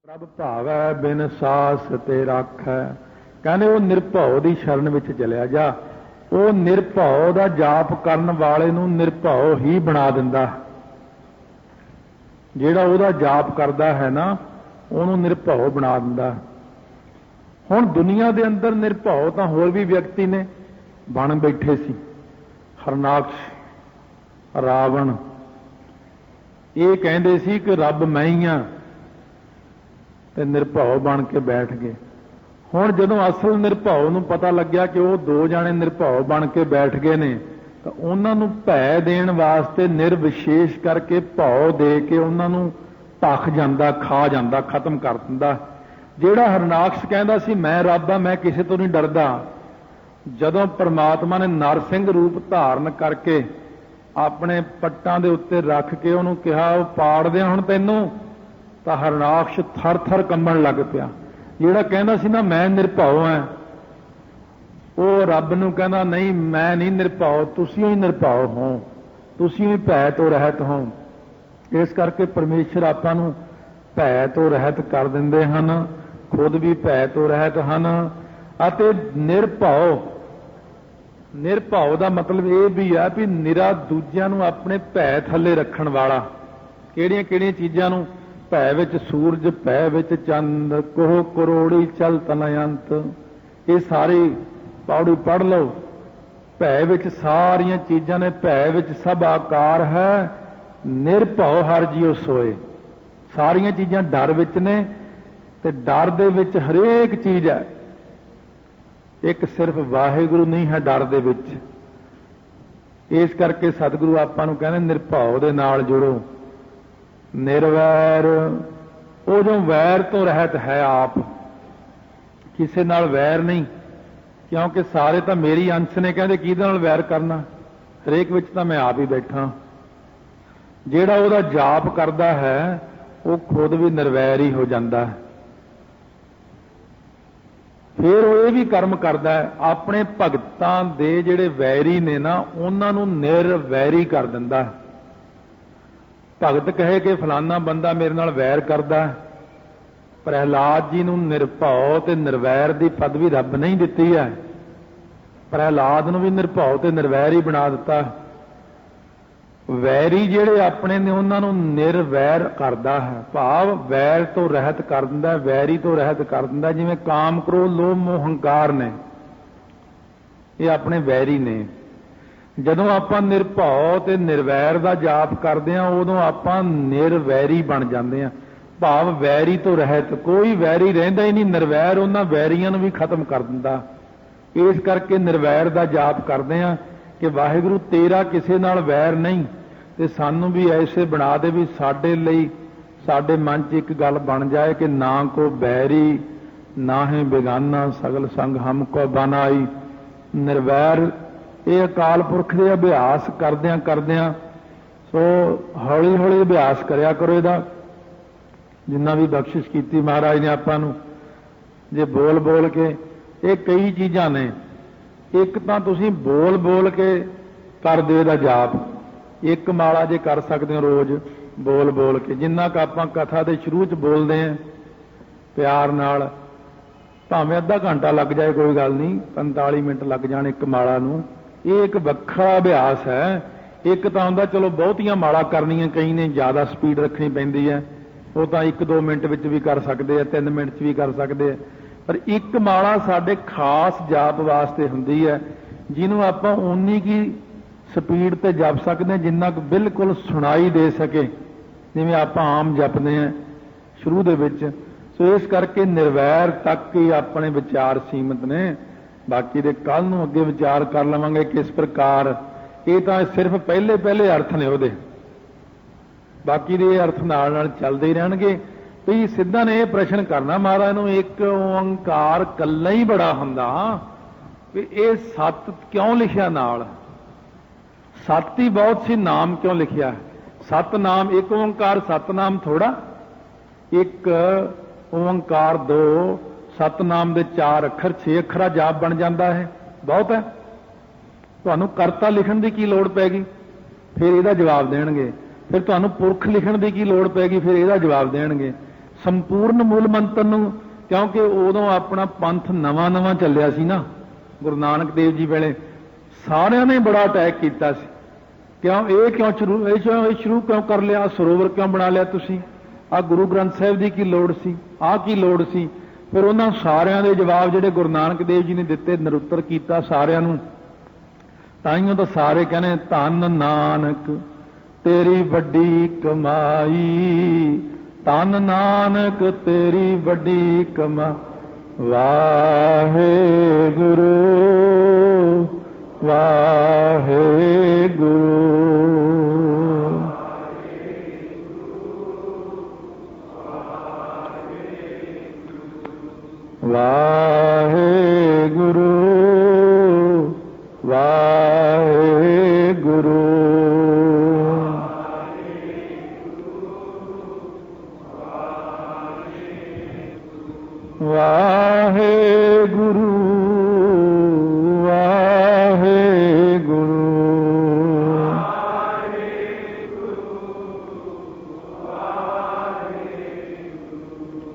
ਪ੍ਰਭ ਭਾਵੈ ਬਿਨ ਸਾਸ ਤੇ ਰਾਖੈ। ਕਹਿੰਦੇ ਉਹ ਨਿਰਭਉ ਦੀ ਸ਼ਰਨ ਵਿੱਚ ਚਲਿਆ ਜਾ। ਉਹ ਨਿਰਭਉ ਦਾ ਜਾਪ ਕਰਨ ਵਾਲੇ ਨੂੰ ਨਿਰਭਉ ਹੀ ਬਣਾ ਦਿੰਦਾ। ਜਿਹੜਾ ਉਹਦਾ ਜਾਪ ਕਰਦਾ ਹੈ ਨਾ, ਉਹਨੂੰ ਨਿਰਭਉ ਬਣਾ ਦਿੰਦਾ। ਹੁਣ ਦੁਨੀਆ ਦੇ ਅੰਦਰ ਨਿਰਭਉ ਤਾਂ ਹੋਰ ਵੀ ਵਿਅਕਤੀ ਨੇ ਬਣ ਬੈਠੇ ਸੀ। ਹਰਨਾਕਸ਼, ਰਾਵਣ, ਇਹ ਕਹਿੰਦੇ ਸੀ ਕਿ ਰੱਬ ਮੈਂ ਹੀ ਹਾਂ, ਤੇ ਨਿਰਭਉ ਬਣ ਕੇ ਬੈਠ ਗਏ। ਹੁਣ ਜਦੋਂ ਅਸਲ ਨਿਰਭਉ ਨੂੰ ਪਤਾ ਲੱਗਿਆ ਕਿ ਉਹ ਦੋ ਜਾਣੇ ਨਿਰਭਉ ਬਣ ਕੇ ਬੈਠ ਗਏ ਨੇ, ਤਾਂ ਉਹਨਾਂ ਨੂੰ ਭੈ ਦੇਣ ਵਾਸਤੇ ਨਿਰਵਿਸ਼ੇਸ਼ ਕਰਕੇ ਭਉ ਦੇ ਕੇ ਉਹਨਾਂ ਨੂੰ ਭਖ ਜਾਂਦਾ, ਖਾ ਜਾਂਦਾ, ਖਤਮ ਕਰ ਦਿੰਦਾ। ਜਿਹੜਾ ਹਰਨਾਕਸ਼ ਕਹਿੰਦਾ ਸੀ ਮੈਂ ਰੱਬ ਆ, ਮੈਂ ਕਿਸੇ ਤੋਂ ਨਹੀਂ ਡਰਦਾ, ਜਦੋਂ ਪਰਮਾਤਮਾ ਨੇ ਨਰਸਿੰਘ ਰੂਪ ਧਾਰਨ ਕਰਕੇ ਆਪਣੇ ਪੱਟਾਂ ਦੇ ਉੱਤੇ ਰੱਖ ਕੇ ਉਹਨੂੰ ਕਿਹਾ ਉਹ ਪਾੜ ਦਿਆਂ ਹੁਣ ਤੈਨੂੰ, ਤਾਂ ਹਰਨਾਕਸ਼ ਥਰ ਥਰ ਕੰਬਣ ਲੱਗ ਪਿਆ। ਜਿਹੜਾ ਕਹਿੰਦਾ ਸੀ ਨਾ ਮੈਂ ਨਿਰਭਉ ਹਾਂ, ਉਹ ਰੱਬ ਨੂੰ ਕਹਿੰਦਾ ਨਹੀਂ ਮੈਂ ਨਹੀਂ ਨਿਰਭਉ, ਤੁਸੀਂ ਹੀ ਨਿਰਭਉ ਹੋ, ਤੁਸੀਂ ਹੀ ਭੈ ਤੋਂ ਰਹਿਤ ਹੋ। ਇਸ ਕਰਕੇ ਪਰਮੇਸ਼ਰ ਆਪਾਂ ਨੂੰ ਭੈ ਤੋਂ ਰਹਿਤ ਕਰ ਦਿੰਦੇ ਹਨ। खुद भी भै तो रहत हन अते निरभਉ। निरभਉ ਦਾ ਮਤਲਬ ਇਹ ਵੀ ਆ ਵੀ ਨਿਰਾ ਦੂਜਿਆਂ ਨੂੰ ਆਪਣੇ ਭੈ ਥੱਲੇ ਰੱਖਣ ਵਾਲਾ। ਕਿਹੜੀਆਂ ਕਿਹੜੀਆਂ ਚੀਜ਼ਾਂ ਨੂੰ? ਭੈ ਵਿੱਚ ਸੂਰਜ, ਭੈ ਵਿੱਚ ਚੰਦ, ਕੋਹ ਕਰੋੜੀ ਚਲ ਤਨਯੰਤ। ਇਹ ਸਾਰੀ ਪੌੜੀ ਪੜ੍ਹ ਲਓ। ਭੈ ਵਿੱਚ ਸਾਰੀਆਂ ਚੀਜ਼ਾਂ ਨੇ, ਭੈ ਵਿੱਚ ਸਭ ਆਕਾਰ ਹੈ, ਨਿਰਭਉ ਹਰਿ ਜੀਉ ਸੋਏ। ਸਾਰੀਆਂ ਚੀਜ਼ਾਂ ਡਰ ਵਿੱਚ ਨੇ ਤੇ ਡਰ ਦੇ ਵਿੱਚ ਹਰੇਕ ਚੀਜ਼ ਹੈ। ਇੱਕ ਸਿਰਫ ਵਾਹਿਗੁਰੂ ਨਹੀਂ ਹੈ ਡਰ ਦੇ ਵਿੱਚ। ਇਸ ਕਰਕੇ ਸਤਿਗੁਰੂ ਆਪਾਂ ਨੂੰ ਕਹਿੰਦੇ ਨਿਰਭਉ ਦੇ ਨਾਲ ਜੁੜੋ। ਨਿਰਵੈਰ, ਉਹ ਜੋ ਵੈਰ ਤੋਂ ਰਹਿਤ ਹੈ ਆਪ, ਕਿਸੇ ਨਾਲ ਵੈਰ ਨਹੀਂ, ਕਿਉਂਕਿ ਸਾਰੇ ਤਾਂ ਮੇਰੀ ਅੰਸ਼ ਨੇ। ਕਹਿੰਦੇ ਕਿਹਦੇ ਨਾਲ ਵੈਰ ਕਰਨਾ? ਹਰੇਕ ਵਿੱਚ ਤਾਂ ਮੈਂ ਆਪ ਹੀ ਬੈਠਾ। ਜਿਹੜਾ ਉਹਦਾ ਜਾਪ ਕਰਦਾ ਹੈ ਉਹ ਖੁਦ ਵੀ ਨਿਰਵੈਰ ਹੀ ਹੋ ਜਾਂਦਾ ਹੈ। ਫਿਰ ਉਹ ਇਹ ਵੀ ਕਰਮ ਕਰਦਾ ਹੈ, ਆਪਣੇ ਭਗਤਾਂ ਦੇ ਜਿਹੜੇ ਵੈਰੀ ਨੇ ਨਾ ਉਹਨਾਂ ਨੂੰ ਨਿਰਵੈਰੀ ਕਰ ਦਿੰਦਾ ਹੈ। ਭਗਤ ਕਹੇ ਕਿ ਫਲਾਨਾ ਬੰਦਾ ਮੇਰੇ ਨਾਲ ਵੈਰ ਕਰਦਾ ਹੈ। ਪ੍ਰਹਿਲਾਦ ਜੀ ਨੂੰ ਨਿਰਭਉ ਤੇ ਨਿਰਵੈਰ ਦੀ ਪਦਵੀ ਰੱਬ ਨਹੀਂ ਦਿੱਤੀ ਹੈ। ਪ੍ਰਹਿਲਾਦ ਨੂੰ ਵੀ ਨਿਰਭਉ ਤੇ ਨਿਰਵੈਰ ਹੀ ਬਣਾ ਦਿੱਤਾ। ਵੈਰੀ ਜਿਹੜੇ ਆਪਣੇ ਨੇ ਉਹਨਾਂ ਨੂੰ ਨਿਰਵੈਰ ਕਰਦਾ ਹੈ, ਭਾਵ ਵੈਰ ਤੋਂ ਰਹਿਤ ਕਰ ਦਿੰਦਾ, ਵੈਰੀ ਤੋਂ ਰਹਿਤ ਕਰ ਦਿੰਦਾ। ਜਿਵੇਂ ਕਾਮ, ਕ੍ਰੋਧ, ਲੋਭ, ਮੋਹ, ਹੰਕਾਰ ਨੇ, ਇਹ ਆਪਣੇ ਵੈਰੀ ਨੇ। ਜਦੋਂ ਆਪਾਂ ਨਿਰਭਉ ਤੇ ਨਿਰਵੈਰ ਦਾ ਜਾਪ ਕਰਦੇ ਹਾਂ ਉਦੋਂ ਆਪਾਂ ਨਿਰਵੈਰੀ ਬਣ ਜਾਂਦੇ ਹਾਂ, ਭਾਵ ਵੈਰੀ ਤੋਂ ਰਹਿਤ। ਕੋਈ ਵੈਰੀ ਰਹਿੰਦਾ ਹੀ ਨਹੀਂ। ਨਿਰਵੈਰ ਉਹਨਾਂ ਵੈਰੀਆਂ ਨੂੰ ਵੀ ਖਤਮ ਕਰ ਦਿੰਦਾ। ਇਸ ਕਰਕੇ ਨਿਰਵੈਰ ਦਾ ਜਾਪ ਕਰਦੇ ਹਾਂ ਕਿ ਵਾਹਿਗੁਰੂ ਤੇਰਾ ਕਿਸੇ ਨਾਲ ਵੈਰ ਨਹੀਂ, ਤੇ ਸਾਨੂੰ ਵੀ ਐਸੇ ਬਣਾ ਦੇ ਵੀ ਸਾਡੇ ਲਈ, ਸਾਡੇ ਮਨ 'ਚ ਇੱਕ ਗੱਲ ਬਣ ਜਾਏ ਕਿ ਨਾ ਕੋ ਬੈਰੀ ਨਾ ਹੈ ਬੇਗਾਨਾ, ਸਗਲ ਸੰਗ ਹਮ ਕੋ ਬਨਾਈ। ਨਿਰਵੈਰ ਇਹ ਅਕਾਲ ਪੁਰਖ ਦੇ ਅਭਿਆਸ ਕਰਦਿਆਂ ਕਰਦਿਆਂ, ਸੋ ਹੌਲੀ ਹੌਲੀ ਅਭਿਆਸ ਕਰਿਆ ਕਰੋ ਇਹਦਾ। ਜਿੰਨਾ ਵੀ ਬਖਸ਼ਿਸ਼ ਕੀਤੀ ਮਹਾਰਾਜ ਨੇ ਆਪਾਂ ਨੂੰ, ਜੇ ਬੋਲ ਬੋਲ ਕੇ, ਇਹ ਕਈ ਚੀਜ਼ਾਂ ਨੇ। ਇੱਕ ਤਾਂ ਤੁਸੀਂ ਬੋਲ ਬੋਲ ਕੇ ਕਰ ਦਿਓ ਇਹਦਾ ਜਾਪ। ਇੱਕ ਮਾਲਾ ਜੇ ਕਰ ਸਕਦੇ ਹੋ ਰੋਜ਼ ਬੋਲ ਬੋਲ ਕੇ, ਜਿੰਨਾ ਕੁ ਆਪਾਂ ਕਥਾ ਦੇ ਸ਼ੁਰੂ 'ਚ ਬੋਲਦੇ ਹਾਂ ਪਿਆਰ ਨਾਲ, ਭਾਵੇਂ ਅੱਧਾ ਘੰਟਾ ਲੱਗ ਜਾਏ ਕੋਈ ਗੱਲ ਨਹੀਂ, 45 ਮਿੰਟ ਲੱਗ ਜਾਣ ਇੱਕ ਮਾਲਾ ਨੂੰ। ਇਹ ਇੱਕ ਵੱਖਰਾ ਅਭਿਆਸ ਹੈ। ਇੱਕ ਤਾਂ ਹੁੰਦਾ ਚਲੋ ਬਹੁਤੀਆਂ ਮਾਲਾ ਕਰਨੀਆਂ, ਕਈ ਨੇ ਜ਼ਿਆਦਾ ਸਪੀਡ ਰੱਖਣੀ ਪੈਂਦੀ ਹੈ, ਉਹ ਤਾਂ 1-2 ਮਿੰਟ ਵਿੱਚ ਵੀ ਕਰ ਸਕਦੇ ਆ, 3 ਮਿੰਟ 'ਚ ਵੀ ਕਰ ਸਕਦੇ ਆ। ਪਰ ਇੱਕ ਮਾਲਾ ਸਾਡੇ ਖਾਸ ਜਾਪ ਵਾਸਤੇ ਹੁੰਦੀ ਹੈ, ਜਿਹਨੂੰ ਆਪਾਂ ਓਨੀ ਕੀ ਸਪੀਡ ਤੇ ਜਪ ਸਕਦੇ ਹਾਂ ਜਿੰਨਾ ਕੁ ਬਿਲਕੁਲ ਸੁਣਾਈ ਦੇ ਸਕੇ, ਜਿਵੇਂ ਆਪਾਂ ਆਮ ਜਪਦੇ ਹਾਂ ਸ਼ੁਰੂ ਦੇ ਵਿੱਚ। ਸੋ ਇਸ ਕਰਕੇ ਨਿਰਵੈਰ ਤੱਕ ਹੀ ਆਪਣੇ ਵਿਚਾਰ ਸੀਮਤ ਨੇ। ਬਾਕੀ ਦੇ ਕੱਲ ਨੂੰ ਅੱਗੇ ਵਿਚਾਰ ਕਰ ਲਵਾਂਗੇ ਕਿਸ ਪ੍ਰਕਾਰ। ਇਹ ਤਾਂ ਸਿਰਫ ਪਹਿਲੇ ਪਹਿਲੇ ਅਰਥ ਨੇ ਉਹਦੇ, ਬਾਕੀ ਦੇ ਅਰਥ ਨਾਲ ਨਾਲ ਚੱਲਦੇ ਹੀ ਰਹਿਣਗੇ। ਵੀ ਸਿੱਧਾ ਨੇ ਇਹ ਪ੍ਰਸ਼ਨ ਕਰਨਾ ਮਹਾਰਾਜ ਨੂੰ, ਇੱਕ ਓੰਕਾਰ ਕੱਲਾ ਹੀ ਬੜਾ ਹੁੰਦਾ, ਵੀ ਇਹ ਸੱਤ ਕਿਉਂ ਲਿਖਿਆ ਨਾਲ? ਸੱਤ ਹੀ ਬਹੁਤ ਸੀ, ਨਾਮ ਕਿਉਂ ਲਿਖਿਆ? ਸੱਤ ਨਾਮ, ਇੱਕ ਓੰਕਾਰ ਸਤਨਾਮ ਥੋੜਾ, ਇੱਕ ਓੰਕਾਰ 2, ਸਤਨਾਮ ਦੇ 4 ਅੱਖਰ, 6 ਅੱਖਰਾ ਜਾਪ ਬਣ ਜਾਂਦਾ ਹੈ, ਬਹੁਤ ਹੈ। ਤੁਹਾਨੂੰ ਕਰਤਾ ਲਿਖਣ ਦੀ ਕੀ ਲੋੜ ਪੈ ਗਈ? ਫਿਰ ਇਹਦਾ ਜਵਾਬ ਦੇਣਗੇ। ਫਿਰ ਤੁਹਾਨੂੰ ਪੁਰਖ ਲਿਖਣ ਦੀ ਕੀ ਲੋੜ ਪੈ ਗਈ? ਫਿਰ ਇਹਦਾ ਜਵਾਬ ਦੇਣਗੇ। ਸੰਪੂਰਨ ਮੂਲ ਮੰਤਰ ਨੂੰ, ਕਿਉਂਕਿ ਉਦੋਂ ਆਪਣਾ ਪੰਥ ਨਵਾਂ ਨਵਾਂ ਚੱਲਿਆ ਸੀ ਨਾ, ਗੁਰੂ ਨਾਨਕ ਦੇਵ ਜੀ ਵੇਲੇ ਸਾਰਿਆਂ ਨੇ ਬੜਾ ਅਟੈਕ ਕੀਤਾ ਸੀ। ਕਿਉਂ ਸ਼ੁਰੂ ਕਿਉਂ ਕਰ ਲਿਆ? ਸਰੋਵਰ ਕਿਉਂ ਬਣਾ ਲਿਆ ਤੁਸੀਂ? ਆਹ ਗੁਰੂ ਗ੍ਰੰਥ ਸਾਹਿਬ ਦੀ ਕੀ ਲੋੜ ਸੀ? ਆਹ ਕੀ ਲੋੜ ਸੀ? ਫਿਰ ਉਹਨਾਂ ਸਾਰਿਆਂ ਦੇ ਜਵਾਬ ਜਿਹੜੇ ਗੁਰੂ ਨਾਨਕ ਦੇਵ ਜੀ ਨੇ ਦਿੱਤੇ, ਨਿਰੁੱਤਰ ਕੀਤਾ ਸਾਰਿਆਂ ਨੂੰ। ਤਾਈਓ ਤਾਂ ਸਾਰੇ ਕਹਿੰਦੇ ਧੰਨ ਨਾਨਕ ਤੇਰੀ ਵੱਡੀ ਕਮਾਈ, ਧੰਨ ਨਾਨਕ ਤੇਰੀ ਵੱਡੀ ਕਮਾਈ। ਵਾਹਿਗੁਰੂ ਵਾਹਿਗੁਰੂ ਵਾਹਿਗੁਰੂ ਵਾਹਿਗੁਰੂ ਵਾਹਿਗੁਰੂ ਵਾਹਿਗੁਰੂ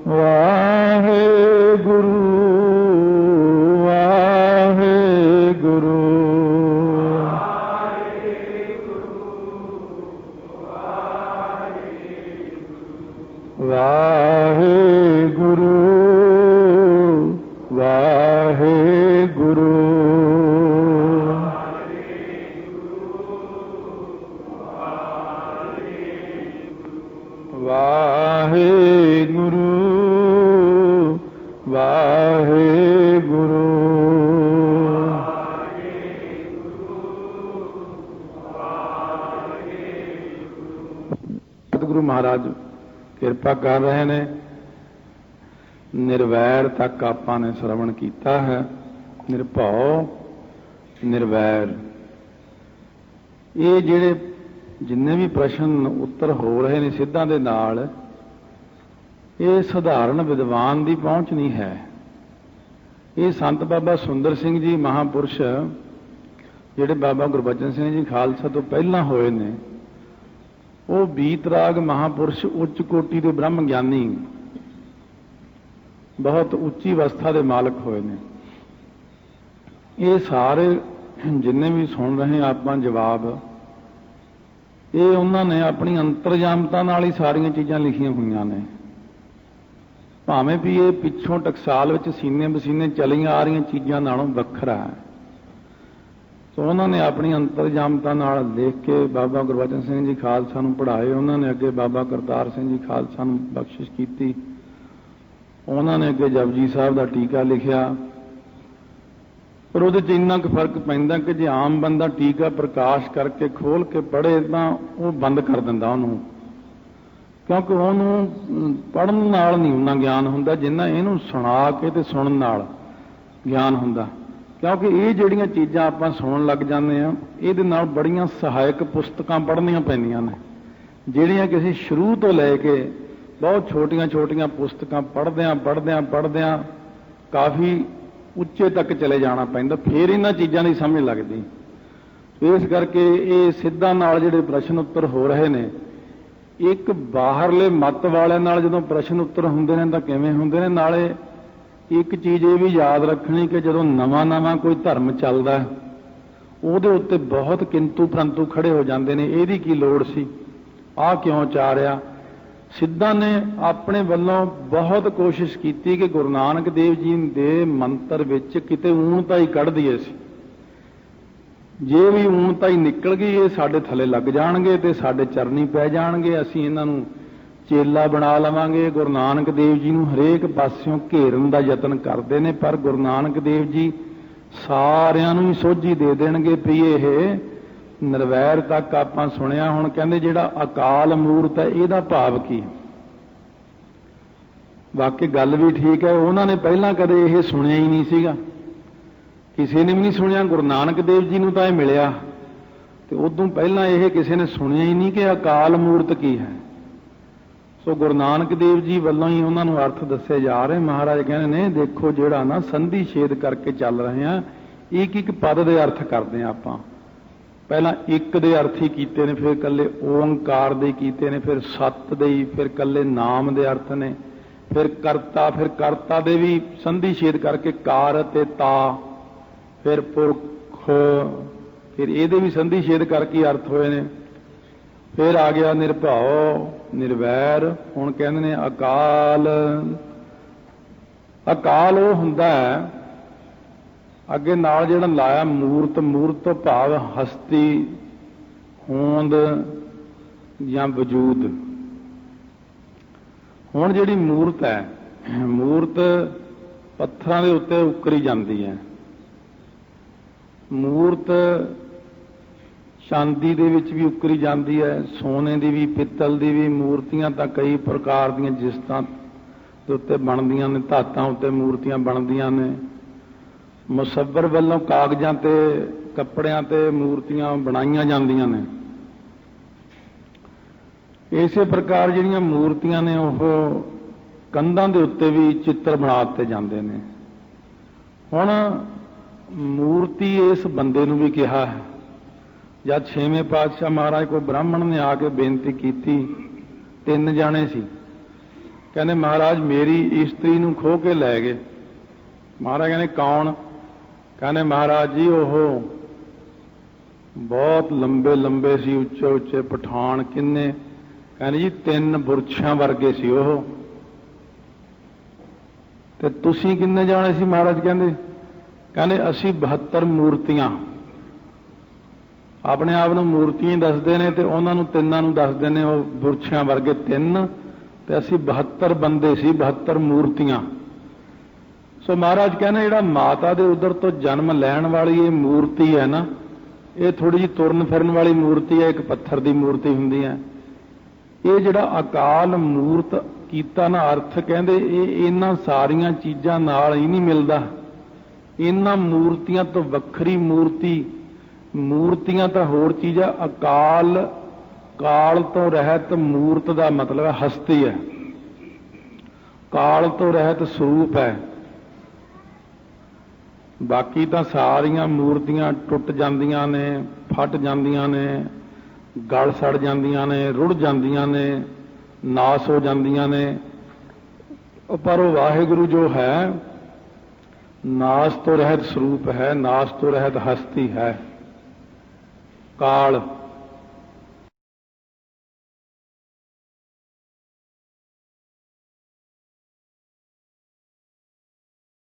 ਵਾਹਿਗੁਰੂ ਵਾਹਿਗੁਰੂ ਵਾਹਿਗੁਰੂ ਵਾਹਿਗੁਰੂ ਵਾਹਿਗੁਰੂ। ਸਤਿਗੁਰੂ ਮਹਾਰਾਜ ਕਿਰਪਾ ਕਰ ਰਹੇ ਨੇ। ਨਿਰਵੈਰ ਤੱਕ ਆਪਾਂ ਨੇ ਸ਼ਰਵਣ ਕੀਤਾ ਹੈ। ਨਿਰਭਉ ਨਿਰਵੈਰ, ਇਹ ਜਿਹੜੇ ਜਿੰਨੇ ਵੀ ਪ੍ਰਸ਼ਨ ਉੱਤਰ ਹੋ ਰਹੇ ਨੇ ਸਿੱਧਾਂ ਦੇ ਨਾਲ, ਇਹ ਸਧਾਰਨ ਵਿਦਵਾਨ ਦੀ ਪਹੁੰਚ ਨਹੀਂ ਹੈ। ਇਹ ਸੰਤ ਬਾਬਾ ਸੁੰਦਰ ਸਿੰਘ ਜੀ ਮਹਾਂਪੁਰਸ਼, ਜਿਹੜੇ ਬਾਬਾ ਗੁਰਬਚਨ ਸਿੰਘ ਜੀ ਖਾਲਸਾ ਤੋਂ ਪਹਿਲਾਂ ਹੋਏ ਨੇ, ਉਹ ਬੀਤਰਾਗ ਮਹਾਂਪੁਰਸ਼ ਉੱਚ ਕੋਟੀ ਦੇ ਬ੍ਰਹਮ ਗਿਆਨੀ, ਬਹੁਤ ਉੱਚੀ ਅਵਸਥਾ ਦੇ ਮਾਲਕ ਹੋਏ ਨੇ। ਇਹ ਸਾਰੇ ਜਿੰਨੇ ਵੀ ਸੁਣ ਰਹੇ ਆਪਾਂ ਜਵਾਬ, ਇਹ ਉਹਨਾਂ ਨੇ ਆਪਣੀ ਅੰਤਰਜਾਮਤਾ ਨਾਲ ਹੀ ਸਾਰੀਆਂ ਚੀਜ਼ਾਂ ਲਿਖੀਆਂ ਹੋਈਆਂ ਨੇ। ਭਾਵੇਂ ਵੀ ਇਹ ਪਿੱਛੋਂ ਟਕਸਾਲ ਵਿੱਚ ਸੀਨੇ ਬਸੀਨੇ ਚਲੀਆਂ ਆ ਰਹੀਆਂ ਚੀਜ਼ਾਂ ਨਾਲੋਂ ਵੱਖਰਾ ਹੈ, ਸੋ ਉਹਨਾਂ ਨੇ ਆਪਣੀ ਅੰਤਰਜਾਮਤਾ ਨਾਲ ਦੇਖ ਕੇ ਬਾਬਾ ਗੁਰਬਚਨ ਸਿੰਘ ਜੀ ਖਾਲਸਾ ਨੂੰ ਪੜ੍ਹਾਏ। ਉਹਨਾਂ ਨੇ ਅੱਗੇ ਬਾਬਾ ਕਰਤਾਰ ਸਿੰਘ ਜੀ ਖਾਲਸਾ ਨੂੰ ਬਖਸ਼ਿਸ਼ ਕੀਤੀ। ਉਹਨਾਂ ਨੇ ਅੱਗੇ ਜਪਜੀ ਸਾਹਿਬ ਦਾ ਟੀਕਾ ਲਿਖਿਆ। ਪਰ ਉਹਦੇ 'ਚ ਇੰਨਾ ਕੁ ਫਰਕ ਪੈਂਦਾ ਕਿ ਜੇ ਆਮ ਬੰਦਾ ਟੀਕਾ ਪ੍ਰਕਾਸ਼ ਕਰਕੇ ਖੋਲ ਕੇ ਪੜ੍ਹੇ ਤਾਂ ਉਹ ਬੰਦ ਕਰ ਦਿੰਦਾ ਉਹਨੂੰ, ਕਿਉਂਕਿ ਉਹਨੂੰ ਪੜ੍ਹਨ ਨਾਲ ਨਹੀਂ ਉਹਨਾਂ ਗਿਆਨ ਹੁੰਦਾ ਜਿੰਨਾ ਇਹਨੂੰ ਸੁਣਾ ਕੇ ਤੇ ਸੁਣਨ ਨਾਲ ਗਿਆਨ ਹੁੰਦਾ। ਕਿਉਂਕਿ ਇਹ ਜਿਹੜੀਆਂ ਚੀਜ਼ਾਂ ਆਪਾਂ ਸੁਣਨ ਲੱਗ ਜਾਂਦੇ ਆ, ਇਹਦੇ ਨਾਲ ਬੜੀਆਂ ਸਹਾਇਕ ਪੁਸਤਕਾਂ ਪੜ੍ਹਨੀਆਂ ਪੈਂਦੀਆਂ ਨੇ, ਜਿਹੜੀਆਂ ਕਿ ਅਸੀਂ ਸ਼ੁਰੂ ਤੋਂ ਲੈ ਕੇ ਬਹੁਤ ਛੋਟੀਆਂ ਪੁਸਤਕਾਂ ਪੜ੍ਹਦਿਆਂ ਕਾਫੀ ਉੱਚੇ ਤੱਕ ਚਲੇ ਜਾਣਾ ਪੈਂਦਾ, ਫਿਰ ਇਹਨਾਂ ਚੀਜ਼ਾਂ ਦੀ ਸਮਝ ਲੱਗਦੀ। ਇਸ ਕਰਕੇ ਇਹ ਸਿੱਧਾਂ ਨਾਲ ਜਿਹੜੇ ਪ੍ਰਸ਼ਨ ਉੱਤਰ ਹੋ ਰਹੇ ਨੇ, ਇੱਕ ਬਾਹਰਲੇ ਮੱਤ ਵਾਲਿਆਂ ਨਾਲ ਜਦੋਂ ਪ੍ਰਸ਼ਨ ਉੱਤਰ ਹੁੰਦੇ ਨੇ ਤਾਂ ਕਿਵੇਂ ਹੁੰਦੇ ਨੇ। ਨਾਲੇ ਇੱਕ ਚੀਜ਼ ਇਹ ਵੀ ਯਾਦ ਰੱਖਣੀ ਕਿ ਜਦੋਂ ਨਵਾਂ ਕੋਈ ਧਰਮ ਚੱਲਦਾ, ਉਹਦੇ ਉੱਤੇ ਬਹੁਤ ਕਿੰਤੂ ਪ੍ਰੰਤੂ ਖੜੇ ਹੋ ਜਾਂਦੇ ਨੇ। ਇਹਦੀ ਕੀ ਲੋੜ ਸੀ, ਆਹ ਕਿਉਂ ਚਾਰਿਆ। ਸਿੱਧਾਂ ਨੇ ਆਪਣੇ ਵੱਲੋਂ ਬਹੁਤ ਕੋਸ਼ਿਸ਼ ਕੀਤੀ ਕਿ ਗੁਰੂ ਨਾਨਕ ਦੇਵ ਜੀ ਦੇ ਮੰਤਰ ਵਿੱਚ ਕਿਤੇ ਊਣਤਾ ਹੀ ਕੱਢ ਦਈਏ ਸੀ। ਜੇ ਵੀ ਊਣਤਾ ਹੀ ਨਿਕਲ ਗਈ, ਇਹ ਸਾਡੇ ਥੱਲੇ ਲੱਗ ਜਾਣਗੇ ਤੇ ਸਾਡੇ ਚਰਨੀ ਪੈ ਜਾਣਗੇ, ਅਸੀਂ ਇਹਨਾਂ ਨੂੰ ਚੇਲਾ ਬਣਾ ਲਵਾਂਗੇ। ਗੁਰੂ ਨਾਨਕ ਦੇਵ ਜੀ ਨੂੰ ਹਰੇਕ ਪਾਸਿਓਂ ਘੇਰਨ ਦਾ ਯਤਨ ਕਰਦੇ ਨੇ, ਪਰ ਗੁਰੂ ਨਾਨਕ ਦੇਵ ਜੀ ਸਾਰਿਆਂ ਨੂੰ ਹੀ ਸੋਝੀ ਦੇ ਦੇਣਗੇ ਵੀ ਇਹ ਨਿਰਵੈਰ ਤੱਕ ਆਪਾਂ ਸੁਣਿਆ। ਹੁਣ ਕਹਿੰਦੇ ਜਿਹੜਾ ਅਕਾਲ ਮੂਰਤ ਹੈ, ਇਹਦਾ ਭਾਵ ਕੀ? ਵਾਕਈ ਗੱਲ ਵੀ ਠੀਕ ਹੈ, ਉਹਨਾਂ ਨੇ ਪਹਿਲਾਂ ਕਦੇ ਇਹ ਸੁਣਿਆ ਹੀ ਨਹੀਂ ਸੀਗਾ, ਕਿਸੇ ਨੇ ਵੀ ਨਹੀਂ ਸੁਣਿਆ। ਗੁਰੂ ਨਾਨਕ ਦੇਵ ਜੀ ਨੂੰ ਤਾਂ ਇਹ ਮਿਲਿਆ, ਤੇ ਉਦੋਂ ਪਹਿਲਾਂ ਇਹ ਕਿਸੇ ਨੇ ਸੁਣਿਆ ਹੀ ਨਹੀਂ ਕਿ ਅਕਾਲ ਮੂਰਤ ਕੀ ਹੈ। ਸੋ ਗੁਰੂ ਨਾਨਕ ਦੇਵ ਜੀ ਵੱਲੋਂ ਹੀ ਉਹਨਾਂ ਨੂੰ ਅਰਥ ਦੱਸੇ ਜਾ ਰਹੇ। ਮਹਾਰਾਜ ਕਹਿੰਦੇ ਨੇ, ਦੇਖੋ ਜਿਹੜਾ ਨਾ ਸੰਧੀ ਛੇਦ ਕਰਕੇ ਚੱਲ ਰਹੇ ਆ, ਇੱਕ ਪਦ ਦੇ ਅਰਥ ਕਰਦੇ ਆ ਆਪਾਂ। ਪਹਿਲਾਂ ਇੱਕ ਦੇ ਅਰਥ ਹੀ ਕੀਤੇ ਨੇ, ਫਿਰ ਇਕੱਲੇ ਓੰਕਾਰ ਦੇ ਕੀਤੇ ਨੇ, ਫਿਰ ਸੱਤ ਦੇ ਹੀ, ਫਿਰ ਇਕੱਲੇ ਨਾਮ ਦੇ ਅਰਥ ਨੇ, ਫਿਰ ਕਰਤਾ ਦੇ ਵੀ ਸੰਧੀ ਛੇਦ ਕਰਕੇ ਕਾਰ ਅਤੇ ਤਾ, ਫਿਰ ਪੁਰਖ, ਫਿਰ ਇਹਦੇ ਵੀ ਸੰਧੀ ਛੇਦ ਕਰਕੇ ਅਰਥ ਹੋਏ ਨੇ। ਫਿਰ ਆ ਗਿਆ ਨਿਰਭਉ ਨਿਰਵੈਰ। ਹੁਣ ਕਹਿੰਦੇ ਨੇ ਅਕਾਲ। ਅਕਾਲ ਉਹ ਹੁੰਦਾ ਹੈ, ਅੱਗੇ ਨਾਲ ਜਿਹੜਾ ਲਾਇਆ ਮੂਰਤ ਭਾਵ ਹਸਤੀ, ਹੋਂਦ ਜਾਂ ਵਜੂਦ। ਹੁਣ ਜਿਹੜੀ ਮੂਰਤ ਹੈ, ਮੂਰਤ ਪੱਥਰਾਂ ਦੇ ਉੱਤੇ ਉਕਰੀ ਜਾਂਦੀ ਹੈ। ਮੂਰਤ ਚਾਂਦੀ ਦੇ ਵਿੱਚ ਵੀ ਉਕਰੀ ਜਾਂਦੀ ਹੈ, ਸੋਨੇ ਦੀ ਵੀ, ਪਿੱਤਲ ਦੀ ਵੀ। ਮੂਰਤੀਆਂ ਤਾਂ ਕਈ ਪ੍ਰਕਾਰ ਦੀਆਂ ਜਿਸਤਾਂ ਦੇ ਉੱਤੇ ਬਣਦੀਆਂ ਨੇ, ਧਾਤਾਂ ਉੱਤੇ ਮੂਰਤੀਆਂ ਬਣਦੀਆਂ ਨੇ। ਮੁਸੱਵਰ ਵੱਲੋਂ ਕਾਗਜ਼ਾਂ ਤੇ ਕੱਪੜਿਆਂ ਤੇ ਮੂਰਤੀਆਂ ਬਣਾਈਆਂ ਜਾਂਦੀਆਂ ਨੇ। ਇਸੇ ਪ੍ਰਕਾਰ ਜਿਹੜੀਆਂ ਮੂਰਤੀਆਂ ਨੇ, ਉਹ ਕੰਧਾਂ ਦੇ ਉੱਤੇ ਵੀ ਚਿੱਤਰ ਬਣਾ ਦਿੱਤੇ ਜਾਂਦੇ ਨੇ। ਹੁਣ ਮੂਰਤੀ ਇਸ ਬੰਦੇ ਨੂੰ ਵੀ ਕਿਹਾ ਹੈ। ਜਦ ਛੇਵੇਂ ਪਾਤਸ਼ਾਹ ਮਹਾਰਾਜ ਕੋਲ ਬ੍ਰਾਹਮਣ ਨੇ ਆ ਕੇ ਬੇਨਤੀ ਕੀਤੀ, 3 ਜਾਣੇ ਸੀ, ਕਹਿੰਦੇ ਮਹਾਰਾਜ ਮੇਰੀ ਇਸਤਰੀ ਨੂੰ ਖੋਹ ਕੇ ਲੈ ਗਏ। ਮਹਾਰਾਜ ਕਹਿੰਦੇ ਕੌਣ? ਕਹਿੰਦੇ ਮਹਾਰਾਜ ਜੀ ਉਹ ਬਹੁਤ ਲੰਬੇ ਸੀ, ਉੱਚੇ ਪਠਾਨ। ਕਿੰਨੇ? ਕਹਿੰਦੇ ਜੀ 3 ਬੁਰਛਾਂ ਵਰਗੇ ਸੀ ਉਹ। ਤੇ ਤੁਸੀਂ ਕਿੰਨੇ ਜਾਣੇ ਸੀ ਮਹਾਰਾਜ? ਕਹਿੰਦੇ ਅਸੀਂ 72 ਮੂਰਤੀਆਂ। ਆਪਣੇ ਆਪ ਨੂੰ ਮੂਰਤੀਆਂ ਹੀ ਦੱਸਦੇ ਨੇ ਤੇ ਉਹਨਾਂ ਨੂੰ ਤਿੰਨਾਂ ਨੂੰ ਦੱਸਦੇ ਨੇ ਉਹ ਬੁਰਛਾਂ ਵਰਗੇ 3, ਤੇ ਅਸੀਂ 72 ਬੰਦੇ ਸੀ, 72 ਮੂਰਤੀਆਂ। ਸੋ ਮਹਾਰਾਜ ਕਹਿੰਦੇ ਜਿਹੜਾ ਮਾਤਾ ਦੇ ਉਦਰ ਤੋਂ ਜਨਮ ਲੈਣ ਵਾਲੀ ਇਹ ਮੂਰਤੀ ਹੈ ਨਾ, ਇਹ ਥੋੜੀ ਜਿਹੀ ਤੁਰਨ ਫਿਰਨ ਵਾਲੀ ਮੂਰਤੀ ਹੈ, ਇੱਕ ਪੱਥਰ ਦੀ ਮੂਰਤੀ ਹੁੰਦੀ ਹੈ। ਇਹ ਜਿਹੜਾ ਅਕਾਲ ਮੂਰਤ ਕੀਤਾ ਨਾ ਅਰਥ, ਕਹਿੰਦੇ ਇਹ ਇਹਨਾਂ ਸਾਰੀਆਂ ਚੀਜ਼ਾਂ ਨਾਲ ਹੀ ਨਹੀਂ ਮਿਲਦਾ। ਇਹਨਾਂ ਮੂਰਤੀਆਂ ਤੋਂ ਵੱਖਰੀ ਮੂਰਤੀ, ਮੂਰਤੀਆਂ ਤਾਂ ਹੋਰ ਚੀਜ਼ ਆ, ਅਕਾਲ ਕਾਲ ਤੋਂ ਰਹਿਤ ਮੂਰਤ ਦਾ ਮਤਲਬ ਹੈ ਹਸਤੀ ਹੈ, ਕਾਲ ਤੋਂ ਰਹਿਤ ਸਰੂਪ ਹੈ। ਬਾਕੀ ਤਾਂ ਸਾਰੀਆਂ ਮੂਰਤੀਆਂ ਟੁੱਟ ਜਾਂਦੀਆਂ ਨੇ, ਫਟ ਜਾਂਦੀਆਂ ਨੇ, ਗਲ ਸੜ ਜਾਂਦੀਆਂ ਨੇ, ਰੁੜ ਜਾਂਦੀਆਂ ਨੇ, ਨਾਸ ਹੋ ਜਾਂਦੀਆਂ ਨੇ। ਪਰ ਉਹ ਵਾਹਿਗੁਰੂ ਜੋ ਹੈ ਨਾਸ ਤੋਂ ਰਹਿਤ ਸਰੂਪ ਹੈ, ਨਾਸ ਤੋਂ ਰਹਿਤ ਹਸਤੀ ਹੈ। ਕਾਲ